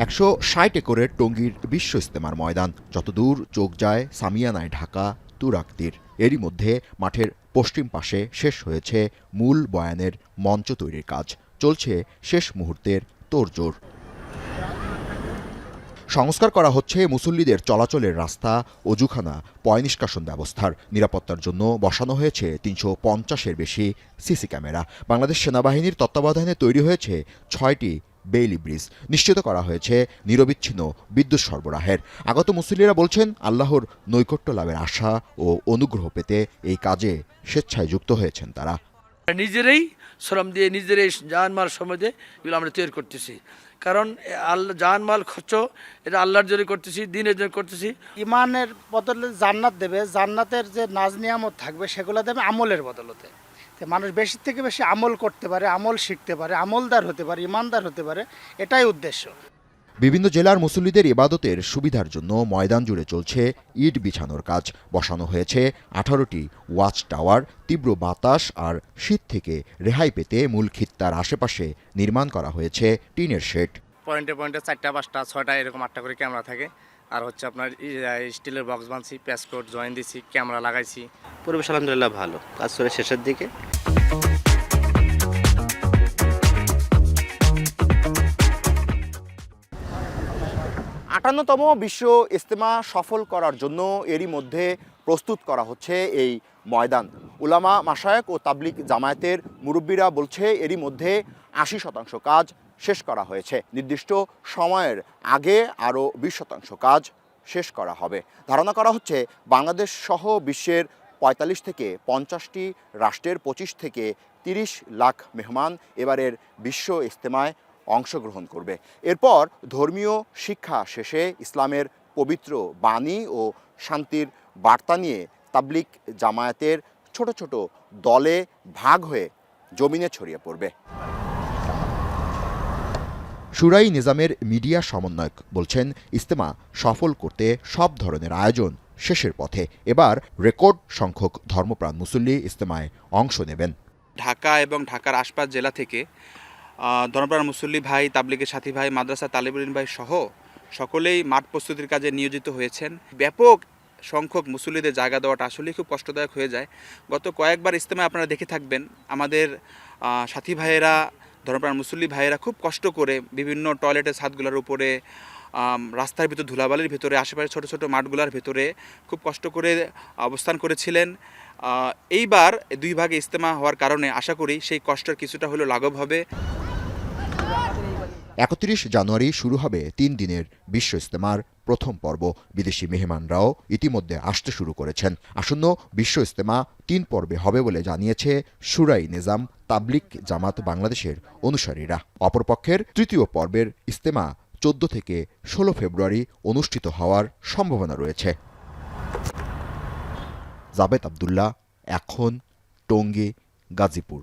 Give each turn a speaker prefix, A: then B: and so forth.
A: 160 একরের টঙ্গীর বিশ্ব ইজতেমার ময়দান, যতদূর চোখ যায় সামিয়ানায় ঢাকা তুরাগতীর। এরই মধ্যে মাঠের পশ্চিম পাশে শেষ হয়েছে মূল বয়ানের মঞ্চ তৈরির কাজ। চলছে শেষ মুহূর্তের তোড়জোড়। সংস্কার করা হচ্ছে মুসল্লিদের চলাচলের রাস্তা, অজুখানা, পয়ঃনিষ্কাশন ব্যবস্থার। নিরাপত্তার জন্য বসানো হয়েছে 350-এর বেশি সিসি ক্যামেরা। বাংলাদেশ সেনাবাহিনীর তত্ত্বাবধানে তৈরি হয়েছে 6টি বেইলি ব্রিজ। নিশ্চিত করা হয়েছে নিরবিচ্ছিন্ন বিদ্যুৎ সরবরাহের। আগত মুসল্লিরা বলছেন, আল্লাহর নৈকট্য লাভের আশা ও অনুগ্রহ পেতে এই কাজে স্বেচ্ছায় যুক্ত হয়েছেন তারা।
B: নিজেরাই শ্রম দিয়ে, নিজেরাই জানমাল সময় দিয়ে এগুলো আমরা তৈরি করতেছি। কারণ আল্লাহ জানমাল খরচ এটা আল্লাহর জন্য করতেছি, দিনের জন্য করতেছি।
C: ইমানের বদলে জান্নাত দেবে, জান্নাতের যে নাজ নিয়ামত থাকবে সেগুলো দেবে আমলের বদলতে। মানুষ বেশি থেকে বেশি আমল করতে পারে, আমল শিখতে পারে, আমলদার হতে পারে, ইমানদার হতে পারে, এটাই উদ্দেশ্য।
A: বিভিন্ন জেলার মুসল্লিদের ইবাদতের সুবিধার জন্য ময়দান জুড়ে চলছে ইট বিছানোর কাজ। বসানো হয়েছে 18টি ওয়াচ টাওয়ার। তীব্র বাতাস আর শীত থেকে রেহাই পেতে মূল খিত্তার আশেপাশে নির্মাণ করা হয়েছে টিনের শেড।
D: পয়েন্টে 4টা 5টা 6টা এরকম 8টা করে ক্যামেরা থাকে। আর হচ্ছে আপনার স্টিলের বক্স বানছি, প্যাসকোড জয়েন দিছি, ক্যামেরা লাগাইছি।
E: পরিবেশ আলহামদুলিল্লাহ ভালো, কাজ করে শেষের দিকে।
A: আটান্নতম বিশ্ব ইজতেমা সফল করার জন্য এরই মধ্যে প্রস্তুত করা হচ্ছে এই ময়দান। উলামা, মাশায়েখ ও তাবলিগ জামায়াতের মুরব্বীরা বলছে এরই মধ্যে 80% কাজ শেষ করা হয়েছে। নির্দিষ্ট সময়ের আগে আরও 20% কাজ শেষ করা হবে। ধারণা করা হচ্ছে বাংলাদেশ সহ বিশ্বের 45 থেকে 50টি রাষ্ট্রের 25 থেকে 30 লাখ মেহমান এবারের বিশ্ব ইজতেমায় অংশগ্রহণ করবে। এরপর ধর্মীয় শিক্ষা শেষে ইসলামের পবিত্র বাণী ও শান্তির বার্তা নিয়ে তাবলিগ জামায়াতের ছোট ছোট দলে ভাগ হয়ে জমিনে ছড়িয়ে পড়বে। শুরাই নিজামের মিডিয়া সমন্বয়ক বলছেন, ইজতেমা সফল করতে সব ধরনের আয়োজন শেষের পথে। এবার রেকর্ড সংখ্যক ধর্মপ্রাণ মুসল্লি ইজতেমায় অংশ নেবেন।
F: ঢাকা এবং ঢাকার আশপাশ জেলা থেকে ধর্মপ্রাণ মুসল্লি ভাই, তাবলিগের সাথী ভাই, মাদ্রাসা তালিবুল ইলম ভাই সহ সকলেই মাঠ প্রস্তুতির কাজে নিয়োজিত হয়েছেন। ব্যাপক সংখ্যক মুসল্লিদের জায়গা দেওয়াটা আসলেই খুব কষ্টদায়ক হয়ে যায়। গত কয়েকবার ইজতেমায় আপনারা দেখে থাকবেন, আমাদের সাথী ভাইয়েরা, ধর্মপ্রাণ মুসল্লি ভাইয়েরা খুব কষ্ট করে বিভিন্ন টয়লেটের ছাদগুলোর উপরে, রাস্তার ভিতর, ধুলাবালির ভিতরে, আশেপাশে ছোট ছোট মাঠগুলোর ভিতরে খুব কষ্ট করে অবস্থান করেছিলেন। এইবার 2 ভাগে ইজতেমা হওয়ার কারণে আশা করি সেই কষ্টের কিছুটা হলেও লাঘব হবে।
A: 31 জানুয়ারি শুরু হবে 3 দিনের বিশ্ব ইজতেমার প্রথম পর্ব। বিদেশি মেহমানরাও ইতিমধ্যে আসতে শুরু করেছেন। আসন্ন বিশ্ব ইজতেমা 3 পর্বে হবে বলে জানিয়েছে শুরাই নিজাম তাবলিগ জামাত বাংলাদেশের অনুসারীরা। অপরপক্ষের তৃতীয় পর্বের ইজতেমা 14 থেকে 16 ফেব্রুয়ারি অনুষ্ঠিত হওয়ার সম্ভাবনা রয়েছে। জাবেদ আবদুল্লাহ, এখন, টঙ্গী, গাজীপুর।